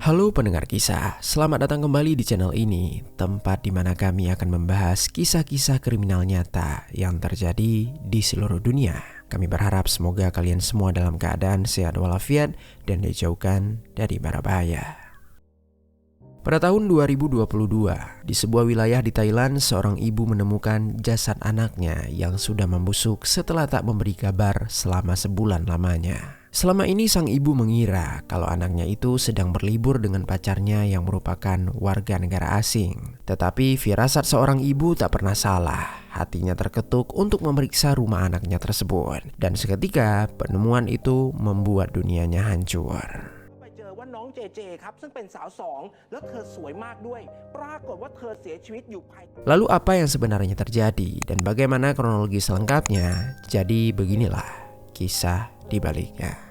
Halo pendengar kisah, selamat datang kembali di channel ini, tempat di mana kami akan membahas kisah-kisah kriminal nyata yang terjadi di seluruh dunia. Kami berharap semoga kalian semua dalam keadaan sehat walafiat dan dijauhkan dari bara bahaya. Pada tahun 2022, di sebuah wilayah di Thailand, seorang ibu menemukan jasad anaknya yang sudah membusuk setelah tak memberi kabar selama sebulan lamanya. Selama ini sang ibu mengira kalau anaknya itu sedang berlibur dengan pacarnya yang merupakan warga negara asing. Tetapi firasat seorang ibu tak pernah salah. Hatinya terketuk untuk memeriksa rumah anaknya tersebut. Dan seketika penemuan itu membuat dunianya hancur. Lalu apa yang sebenarnya terjadi dan bagaimana kronologi selengkapnya? Jadi beginilah kisah di baliknya.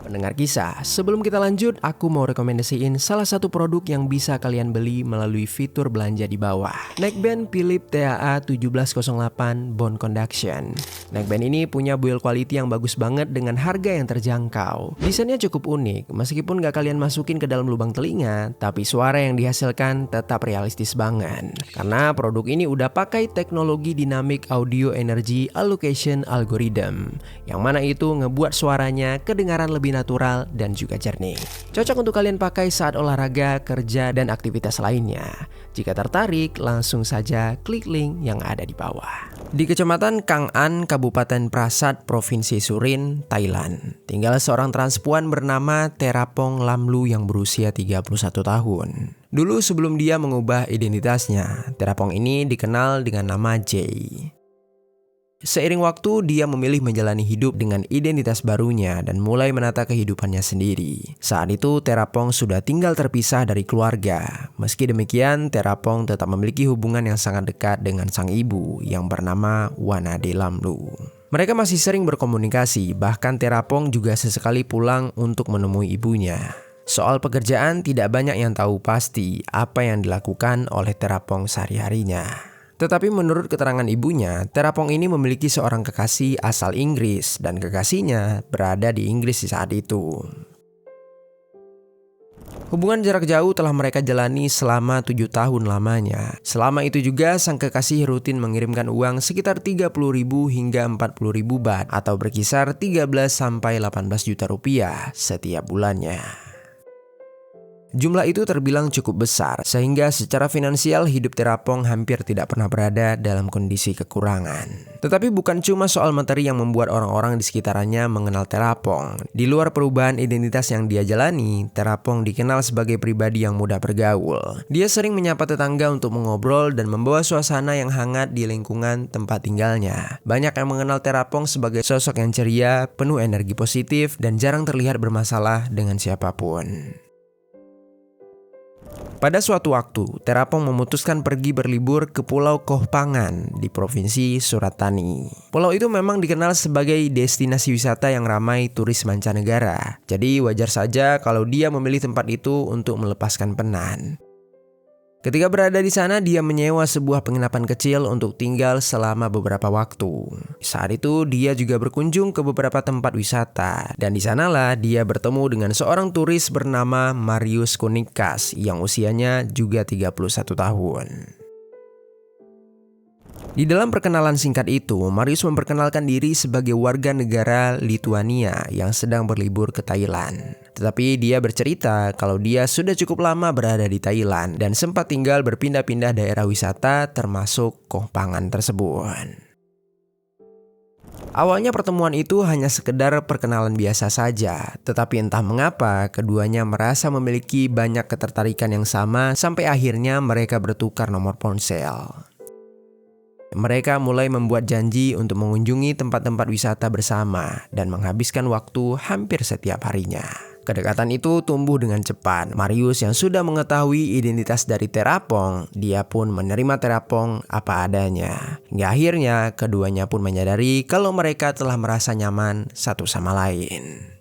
Pendengar kisah, sebelum kita lanjut, aku mau rekomendasiin salah satu produk yang bisa kalian beli melalui fitur belanja di bawah. Neckband Philips TAA 1708 Bone Conduction. Neckband ini punya build quality yang bagus banget dengan harga yang terjangkau. Desainnya cukup unik, meskipun gak kalian masukin ke dalam lubang telinga, tapi suara yang dihasilkan tetap realistis banget. Karena produk ini udah pakai teknologi Dynamic Audio Energy Allocation Algorithm, yang mana itu ngebuat suaranya kedengaran lebih natural dan juga jernih. Cocok untuk kalian pakai saat olahraga, kerja, dan aktivitas lainnya. Jika tertarik, langsung saja klik link yang ada di bawah. Di Kecamatan Kang An, Kabupaten Prasat, Provinsi Surin, Thailand, tinggal seorang transpuan bernama Terapong Lamlu yang berusia 31 tahun. Dulu sebelum dia mengubah identitasnya, Terapong ini dikenal dengan nama Jay. Seiring waktu, dia memilih menjalani hidup dengan identitas barunya dan mulai menata kehidupannya sendiri. Saat itu, Terapong sudah tinggal terpisah dari keluarga. Meski demikian, Terapong tetap memiliki hubungan yang sangat dekat dengan sang ibu yang bernama Wanade Lamlu. Mereka masih sering berkomunikasi, bahkan Terapong juga sesekali pulang untuk menemui ibunya. Soal pekerjaan, tidak banyak yang tahu pasti apa yang dilakukan oleh Terapong sehari-harinya. Tetapi menurut keterangan ibunya, Terapong ini memiliki seorang kekasih asal Inggris dan kekasihnya berada di Inggris di saat itu. Hubungan jarak jauh telah mereka jalani selama 7 tahun lamanya. Selama itu juga sang kekasih rutin mengirimkan uang sekitar 30.000 hingga 40.000 baht atau berkisar 13 sampai 18 juta rupiah setiap bulannya. Jumlah itu terbilang cukup besar, sehingga secara finansial hidup Terapong hampir tidak pernah berada dalam kondisi kekurangan. Tetapi bukan cuma soal materi yang membuat orang-orang di sekitarnya mengenal Terapong. Di luar perubahan identitas yang dia jalani, Terapong dikenal sebagai pribadi yang mudah bergaul. Dia sering menyapa tetangga untuk mengobrol dan membawa suasana yang hangat di lingkungan tempat tinggalnya. Banyak yang mengenal Terapong sebagai sosok yang ceria, penuh energi positif, dan jarang terlihat bermasalah dengan siapapun. Pada suatu waktu, Terapong memutuskan pergi berlibur ke Pulau Koh Phangan di Provinsi Surat Thani. Pulau itu memang dikenal sebagai destinasi wisata yang ramai turis mancanegara. Jadi wajar saja kalau dia memilih tempat itu untuk melepaskan penat. Ketika berada di sana, dia menyewa sebuah penginapan kecil untuk tinggal selama beberapa waktu. Saat itu, dia juga berkunjung ke beberapa tempat wisata. Dan di sanalah dia bertemu dengan seorang turis bernama Marius Kunikas yang usianya juga 31 tahun. Di dalam perkenalan singkat itu, Marius memperkenalkan diri sebagai warga negara Lituania yang sedang berlibur ke Thailand. Tetapi dia bercerita kalau dia sudah cukup lama berada di Thailand dan sempat tinggal berpindah-pindah daerah wisata termasuk Koh Phangan tersebut. Awalnya pertemuan itu hanya sekedar perkenalan biasa saja, tetapi entah mengapa keduanya merasa memiliki banyak ketertarikan yang sama sampai akhirnya mereka bertukar nomor ponsel. Mereka mulai membuat janji untuk mengunjungi tempat-tempat wisata bersama dan menghabiskan waktu hampir setiap harinya. Kedekatan itu tumbuh dengan cepat. Marius yang sudah mengetahui identitas dari Terapong, dia pun menerima Terapong apa adanya. Hingga akhirnya keduanya pun menyadari kalau mereka telah merasa nyaman satu sama lain.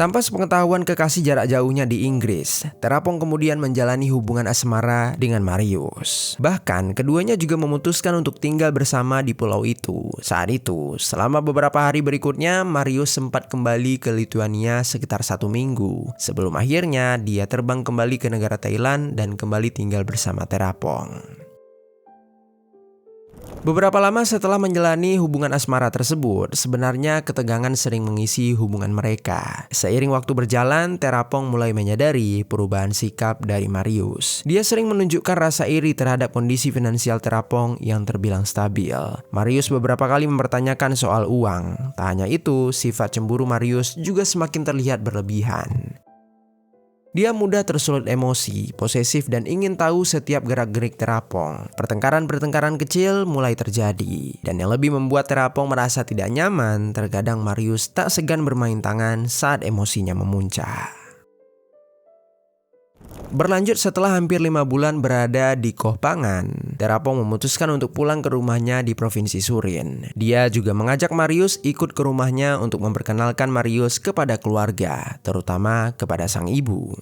Tanpa sepengetahuan kekasih jarak jauhnya di Inggris, Terapong kemudian menjalani hubungan asmara dengan Marius. Bahkan keduanya juga memutuskan untuk tinggal bersama di pulau itu. Saat itu, selama beberapa hari berikutnya, Marius sempat kembali ke Lithuania sekitar 1 minggu. Sebelum akhirnya dia terbang kembali ke negara Thailand dan kembali tinggal bersama Terapong. Beberapa lama setelah menjalani hubungan asmara tersebut, sebenarnya ketegangan sering mengisi hubungan mereka. Seiring waktu berjalan, Terapong mulai menyadari perubahan sikap dari Marius. Dia sering menunjukkan rasa iri terhadap kondisi finansial Terapong yang terbilang stabil. Marius beberapa kali mempertanyakan soal uang. Tak hanya itu, sifat cemburu Marius juga semakin terlihat berlebihan. Dia mudah tersulut emosi, posesif, dan ingin tahu setiap gerak-gerik Terapong. Pertengkaran-pertengkaran kecil mulai terjadi, dan yang lebih membuat Terapong merasa tidak nyaman, terkadang Marius tak segan bermain tangan saat emosinya memuncak. Berlanjut setelah hampir 5 bulan berada di Koh Phangan, Terapong memutuskan untuk pulang ke rumahnya di Provinsi Surin. Dia juga mengajak Marius ikut ke rumahnya untuk memperkenalkan Marius kepada keluarga, terutama kepada sang ibu.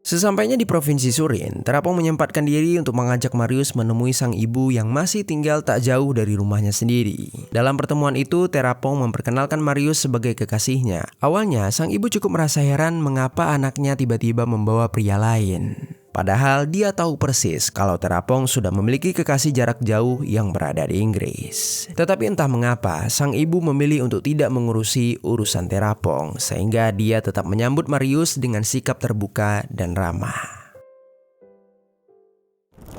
Sesampainya di Provinsi Surin, Terapong menyempatkan diri untuk mengajak Marius menemui sang ibu yang masih tinggal tak jauh dari rumahnya sendiri. Dalam pertemuan itu, Terapong memperkenalkan Marius sebagai kekasihnya. Awalnya, sang ibu cukup merasa heran mengapa anaknya tiba-tiba membawa pria lain. Padahal dia tahu persis kalau Terapong sudah memiliki kekasih jarak jauh yang berada di Inggris. Tetapi entah mengapa, sang ibu memilih untuk tidak mengurusi urusan Terapong, sehingga dia tetap menyambut Marius dengan sikap terbuka dan ramah.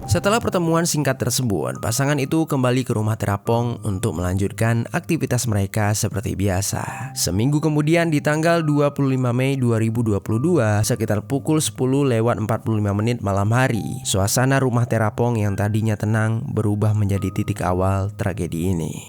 Setelah pertemuan singkat tersebut, pasangan itu kembali ke rumah Terapong untuk melanjutkan aktivitas mereka seperti biasa. Seminggu kemudian di tanggal 25 Mei 2022, sekitar pukul 10:45 malam hari, suasana rumah Terapong yang tadinya tenang berubah menjadi titik awal tragedi ini.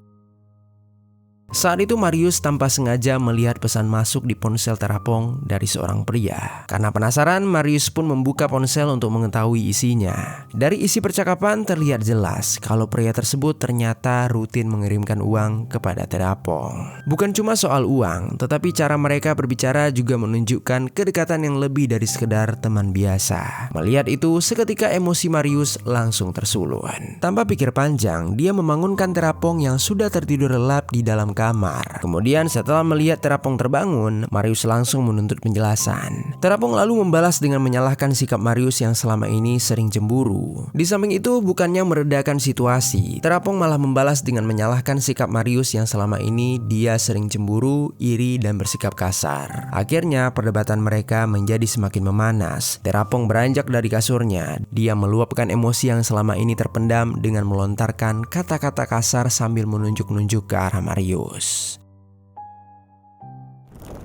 Saat itu Marius tanpa sengaja melihat pesan masuk di ponsel Terapong dari seorang pria. Karena penasaran, Marius pun membuka ponsel untuk mengetahui isinya. Dari isi percakapan terlihat jelas kalau pria tersebut ternyata rutin mengirimkan uang kepada Terapong. Bukan cuma soal uang, tetapi cara mereka berbicara juga menunjukkan kedekatan yang lebih dari sekedar teman biasa. Melihat itu, seketika emosi Marius langsung tersulut. Tanpa pikir panjang, dia membangunkan Terapong yang sudah tertidur lelap di dalam kamar. Kemudian setelah melihat Terapong terbangun, Marius langsung menuntut penjelasan. Terapong lalu membalas dengan menyalahkan sikap Marius yang selama ini sering cemburu. Di samping itu, bukannya meredakan situasi, Terapong malah membalas dengan menyalahkan sikap Marius yang selama ini dia sering cemburu, iri, dan bersikap kasar. Akhirnya perdebatan mereka menjadi semakin memanas. Terapong beranjak dari kasurnya. Dia meluapkan emosi yang selama ini terpendam dengan melontarkan kata-kata kasar sambil menunjuk-nunjuk ke arah Marius.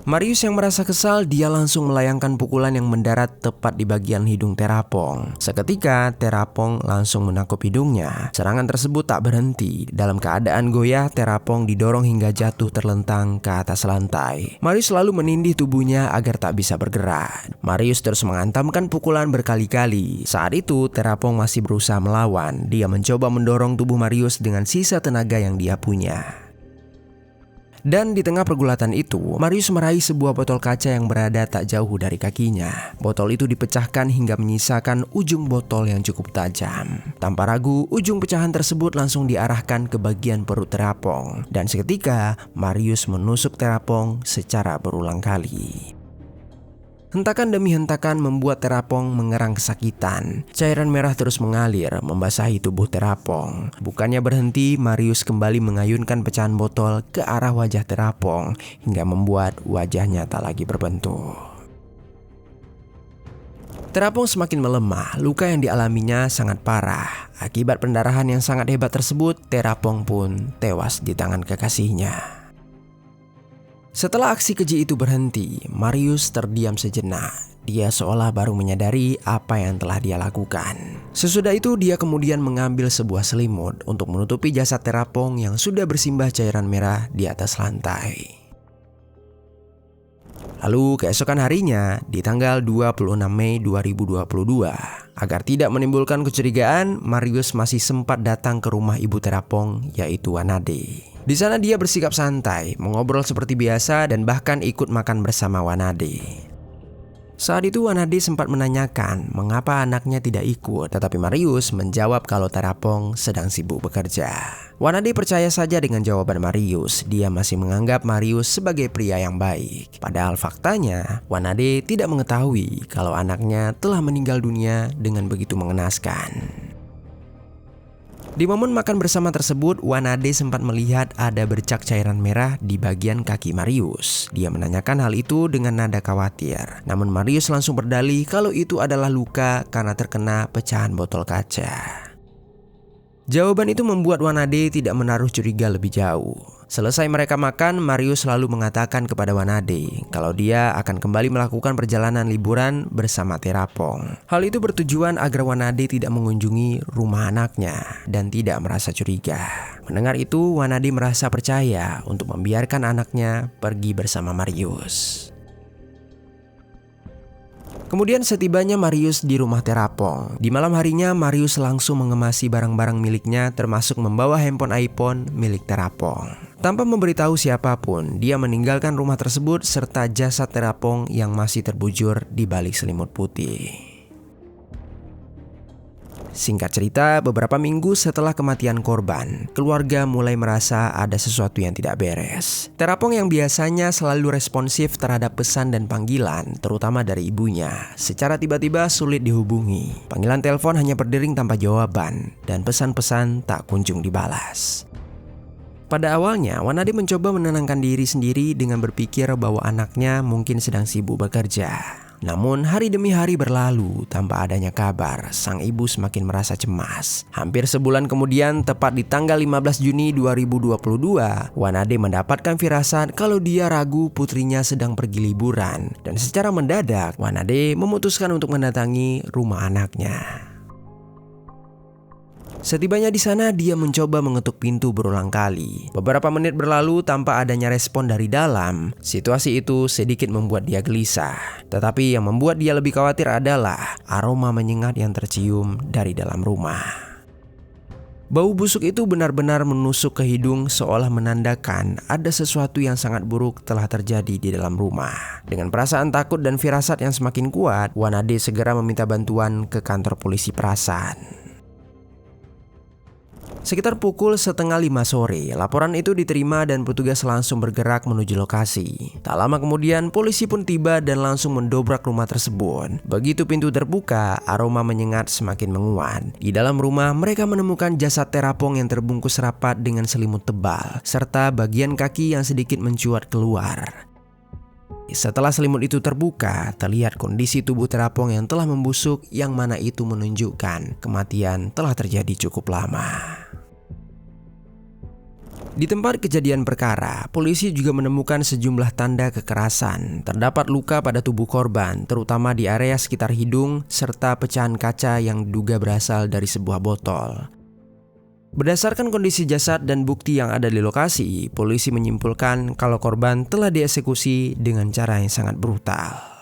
Marius yang merasa kesal, dia langsung melayangkan pukulan yang mendarat tepat di bagian hidung Terapong. Seketika, Terapong langsung menangkap hidungnya. Serangan tersebut tak berhenti. Dalam keadaan goyah, Terapong didorong hingga jatuh terlentang ke atas lantai. Marius lalu menindih tubuhnya agar tak bisa bergerak. Marius terus menghantamkan pukulan berkali-kali. Saat itu, Terapong masih berusaha melawan. Dia mencoba mendorong tubuh Marius dengan sisa tenaga yang dia punya. Dan di tengah pergulatan itu, Marius meraih sebuah botol kaca yang berada tak jauh dari kakinya. Botol itu dipecahkan hingga menyisakan ujung botol yang cukup tajam. Tanpa ragu, ujung pecahan tersebut langsung diarahkan ke bagian perut Terapong. Dan seketika, Marius menusuk Terapong secara berulang kali. Hentakan demi hentakan membuat Terapong mengerang kesakitan. Cairan merah terus mengalir, membasahi tubuh Terapong. Bukannya berhenti, Marius kembali mengayunkan pecahan botol ke arah wajah Terapong hingga membuat wajahnya tak lagi berbentuk. Terapong semakin melemah, luka yang dialaminya sangat parah. Akibat pendarahan yang sangat hebat tersebut, Terapong pun tewas di tangan kekasihnya. Setelah aksi keji itu berhenti, Marius terdiam sejenak. Dia seolah baru menyadari apa yang telah dia lakukan. Sesudah itu dia kemudian mengambil sebuah selimut untuk menutupi jasad Terapong yang sudah bersimbah cairan merah di atas lantai. Lalu keesokan harinya, di tanggal 26 Mei 2022, agar tidak menimbulkan kecurigaan, Marius masih sempat datang ke rumah ibu Terapong, yaitu Wanade. Di sana dia bersikap santai, mengobrol seperti biasa dan bahkan ikut makan bersama Wanade. Saat itu Wanade sempat menanyakan mengapa anaknya tidak ikut, tetapi Marius menjawab kalau Terapong sedang sibuk bekerja. Wanade percaya saja dengan jawaban Marius. Dia masih menganggap Marius sebagai pria yang baik. Padahal faktanya, Wanade tidak mengetahui kalau anaknya telah meninggal dunia dengan begitu mengenaskan. Di momen makan bersama tersebut, Wanade sempat melihat ada bercak cairan merah di bagian kaki Marius. Dia menanyakan hal itu dengan nada khawatir. Namun Marius langsung berdalih kalau itu adalah luka karena terkena pecahan botol kaca. Jawaban itu membuat Wanade tidak menaruh curiga lebih jauh. Selesai mereka makan, Marius selalu mengatakan kepada Wanade kalau dia akan kembali melakukan perjalanan liburan bersama Terapong. Hal itu bertujuan agar Wanade tidak mengunjungi rumah anaknya dan tidak merasa curiga. Mendengar itu, Wanade merasa percaya untuk membiarkan anaknya pergi bersama Marius. Kemudian setibanya Marius di rumah Terapong, di malam harinya Marius langsung mengemasi barang-barang miliknya termasuk membawa handphone iPhone milik Terapong. Tanpa memberitahu siapapun, dia meninggalkan rumah tersebut serta jasad Terapong yang masih terbujur di balik selimut putih. Singkat cerita, beberapa minggu setelah kematian korban, keluarga mulai merasa ada sesuatu yang tidak beres. Terapong yang biasanya selalu responsif terhadap pesan dan panggilan, terutama dari ibunya, secara tiba-tiba sulit dihubungi. Panggilan telepon hanya berdering tanpa jawaban, dan pesan-pesan tak kunjung dibalas. Pada awalnya, Wanade mencoba menenangkan diri sendiri dengan berpikir bahwa anaknya mungkin sedang sibuk bekerja. Namun hari demi hari berlalu tanpa adanya kabar. Sang ibu semakin merasa cemas. Hampir sebulan kemudian, tepat di tanggal 15 Juni 2022, Wanade mendapatkan firasat kalau dia ragu putrinya sedang pergi liburan. Dan secara mendadak, Wanade memutuskan untuk mendatangi rumah anaknya. Setibanya di sana, dia mencoba mengetuk pintu berulang kali. Beberapa menit berlalu tanpa adanya respon dari dalam. Situasi itu sedikit membuat dia gelisah. Tetapi yang membuat dia lebih khawatir adalah aroma menyengat yang tercium dari dalam rumah. Bau busuk itu benar-benar menusuk ke hidung seolah menandakan ada sesuatu yang sangat buruk telah terjadi di dalam rumah. Dengan perasaan takut dan firasat yang semakin kuat, Wanade segera meminta bantuan ke kantor polisi Prasan. Sekitar pukul 4:30 sore, laporan itu diterima dan petugas langsung bergerak menuju lokasi. Tak lama kemudian, polisi pun tiba dan langsung mendobrak rumah tersebut. Begitu pintu terbuka, aroma menyengat semakin menguat. Di dalam rumah, mereka menemukan jasad Terapong yang terbungkus rapat dengan selimut tebal, serta bagian kaki yang sedikit mencuat keluar. Setelah selimut itu terbuka, terlihat kondisi tubuh Terapong yang telah membusuk, yang mana itu menunjukkan kematian telah terjadi cukup lama. Di tempat kejadian perkara, polisi juga menemukan sejumlah tanda kekerasan. Terdapat luka pada tubuh korban, terutama di area sekitar hidung, serta pecahan kaca yang diduga berasal dari sebuah botol. Berdasarkan kondisi jasad dan bukti yang ada di lokasi, polisi menyimpulkan kalau korban telah dieksekusi dengan cara yang sangat brutal.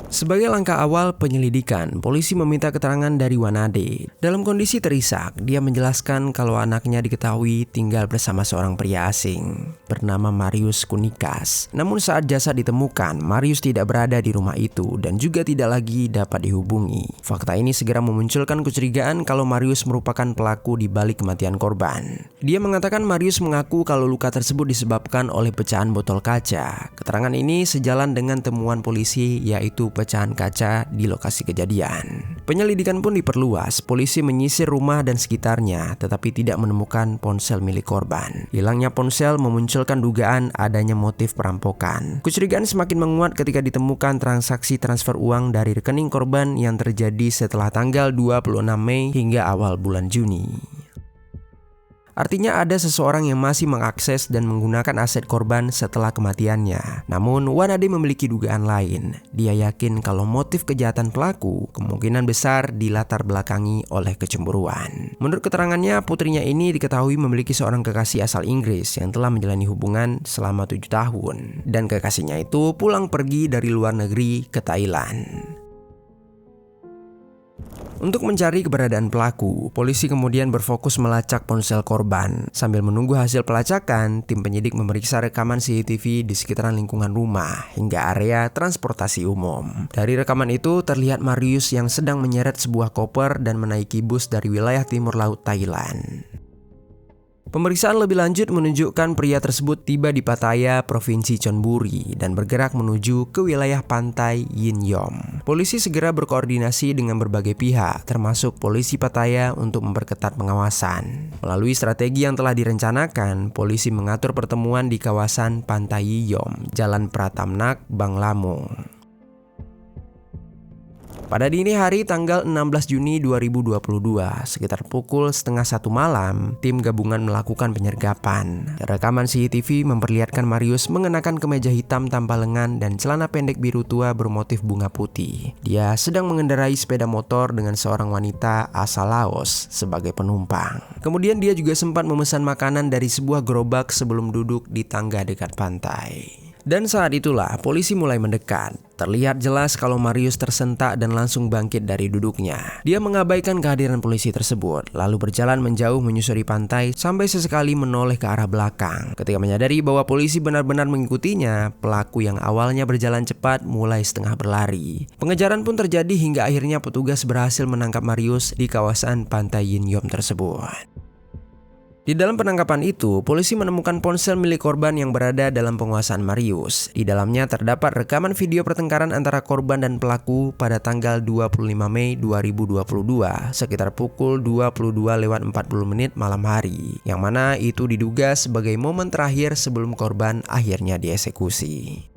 Sebagai langkah awal penyelidikan, polisi meminta keterangan dari Wanade. Dalam kondisi terisak, dia menjelaskan kalau anaknya diketahui tinggal bersama seorang pria asing bernama Marius Kunikas. Namun saat jasad ditemukan, Marius tidak berada di rumah itu dan juga tidak lagi dapat dihubungi. Fakta ini segera memunculkan kecurigaan kalau Marius merupakan pelaku di balik kematian korban. Dia mengatakan Marius mengaku kalau luka tersebut disebabkan oleh pecahan botol kaca. Keterangan ini sejalan dengan temuan polisi, yaitu pecahan kaca di lokasi kejadian. Penyelidikan pun diperluas. Polisi menyisir rumah dan sekitarnya, tetapi tidak menemukan ponsel milik korban. Hilangnya ponsel memunculkan dugaan adanya motif perampokan. Kecurigaan semakin menguat ketika ditemukan transaksi transfer uang dari rekening korban yang terjadi setelah tanggal 26 Mei hingga awal bulan Juni. Artinya ada seseorang yang masih mengakses dan menggunakan aset korban setelah kematiannya. Namun Wanade memiliki dugaan lain. Dia yakin kalau motif kejahatan pelaku kemungkinan besar dilatar belakangi oleh kecemburuan. Menurut keterangannya, putrinya ini diketahui memiliki seorang kekasih asal Inggris yang telah menjalani hubungan selama 7 tahun. Dan kekasihnya itu pulang pergi dari luar negeri ke Thailand. Untuk mencari keberadaan pelaku, polisi kemudian berfokus melacak ponsel korban. Sambil menunggu hasil pelacakan, tim penyidik memeriksa rekaman CCTV di sekitaran lingkungan rumah hingga area transportasi umum. Dari rekaman itu terlihat Marius yang sedang menyeret sebuah koper dan menaiki bus dari wilayah timur laut Thailand. Pemeriksaan lebih lanjut menunjukkan pria tersebut tiba di Pattaya, Provinsi Chonburi, dan bergerak menuju ke wilayah pantai Yin Yom. Polisi segera berkoordinasi dengan berbagai pihak, termasuk polisi Pattaya untuk memperketat pengawasan. Melalui strategi yang telah direncanakan, polisi mengatur pertemuan di kawasan pantai Yin Yom, Jalan Pratamnak, Banglamung. Pada dini hari tanggal 16 Juni 2022, sekitar pukul 12:30 malam, tim gabungan melakukan penyergapan. Rekaman CCTV memperlihatkan Marius mengenakan kemeja hitam tanpa lengan dan celana pendek biru tua bermotif bunga putih. Dia sedang mengendarai sepeda motor dengan seorang wanita asal Laos sebagai penumpang. Kemudian dia juga sempat memesan makanan dari sebuah gerobak sebelum duduk di tangga dekat pantai. Dan saat itulah polisi mulai mendekat. Terlihat jelas kalau Marius tersentak dan langsung bangkit dari duduknya. Dia mengabaikan kehadiran polisi tersebut, lalu berjalan menjauh menyusuri pantai sampai sesekali menoleh ke arah belakang. Ketika menyadari bahwa polisi benar-benar mengikutinya, pelaku yang awalnya berjalan cepat mulai setengah berlari. Pengejaran pun terjadi hingga akhirnya petugas berhasil menangkap Marius di kawasan pantai Yin Yom tersebut. Di dalam penangkapan itu, polisi menemukan ponsel milik korban yang berada dalam penguasaan Marius. Di dalamnya terdapat rekaman video pertengkaran antara korban dan pelaku pada tanggal 25 Mei 2022 sekitar pukul 22:40 malam hari, yang mana itu diduga sebagai momen terakhir sebelum korban akhirnya dieksekusi.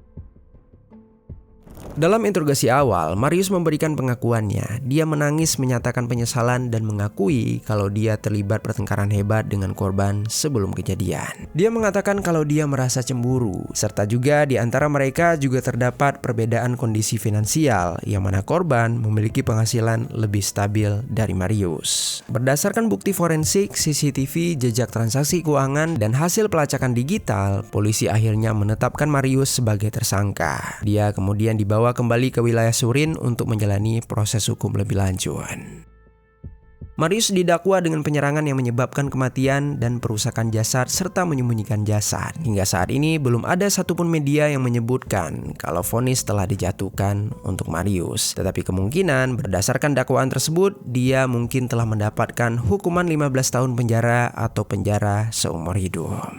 Dalam interogasi awal, Marius memberikan pengakuannya. Dia menangis menyatakan penyesalan dan mengakui kalau dia terlibat pertengkaran hebat dengan korban sebelum kejadian. Dia mengatakan kalau dia merasa cemburu, serta juga di antara mereka juga terdapat perbedaan kondisi finansial, yang mana korban memiliki penghasilan lebih stabil dari Marius. Berdasarkan bukti forensik, CCTV, jejak transaksi keuangan, dan hasil pelacakan digital, polisi akhirnya menetapkan Marius sebagai tersangka. Dia kemudian dibawa kembali ke wilayah Surin untuk menjalani proses hukum lebih lanjut. Marius didakwa dengan penyerangan yang menyebabkan kematian dan perusakan jasad serta menyembunyikan jasad. Hingga saat ini belum ada satupun media yang menyebutkan kalau vonis telah dijatuhkan untuk Marius. Tetapi kemungkinan berdasarkan dakwaan tersebut, dia mungkin telah mendapatkan hukuman 15 tahun penjara atau penjara seumur hidup.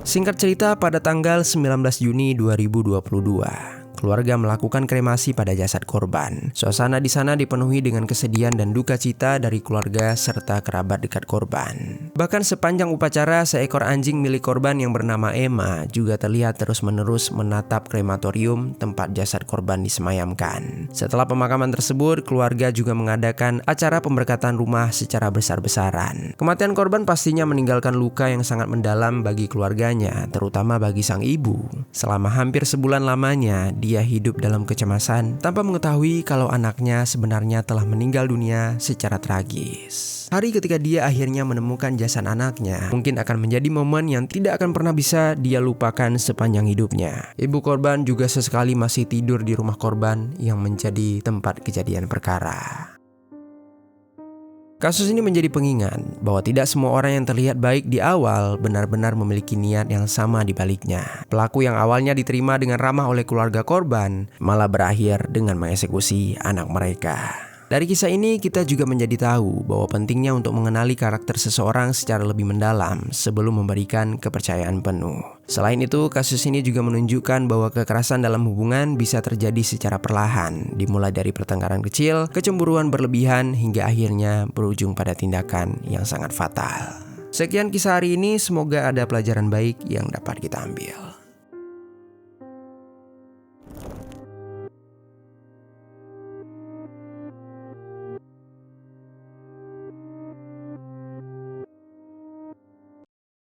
Singkat cerita, pada tanggal 19 Juni 2022, keluarga melakukan kremasi pada jasad korban. Suasana di sana dipenuhi dengan kesedihan dan duka cita dari keluarga serta kerabat dekat korban. Bahkan sepanjang upacara, seekor anjing milik korban yang bernama Emma juga terlihat terus-menerus menatap krematorium tempat jasad korban disemayamkan. Setelah pemakaman tersebut, keluarga juga mengadakan acara pemberkatan rumah secara besar-besaran. Kematian korban pastinya meninggalkan luka yang sangat mendalam bagi keluarganya, terutama bagi sang ibu. Selama hampir sebulan lamanya, dia hidup dalam kecemasan tanpa mengetahui kalau anaknya sebenarnya telah meninggal dunia secara tragis. Hari ketika dia akhirnya menemukan jasad anaknya mungkin akan menjadi momen yang tidak akan pernah bisa dia lupakan sepanjang hidupnya. Ibu korban juga sesekali masih tidur di rumah korban yang menjadi tempat kejadian perkara. Kasus ini menjadi pengingat bahwa tidak semua orang yang terlihat baik di awal benar-benar memiliki niat yang sama di baliknya. Pelaku yang awalnya diterima dengan ramah oleh keluarga korban malah berakhir dengan mengeksekusi anak mereka. Dari kisah ini kita juga menjadi tahu bahwa pentingnya untuk mengenali karakter seseorang secara lebih mendalam sebelum memberikan kepercayaan penuh. Selain itu, kasus ini juga menunjukkan bahwa kekerasan dalam hubungan bisa terjadi secara perlahan, dimulai dari pertengkaran kecil, kecemburuan berlebihan, hingga akhirnya berujung pada tindakan yang sangat fatal. Sekian kisah hari ini, semoga ada pelajaran baik yang dapat kita ambil.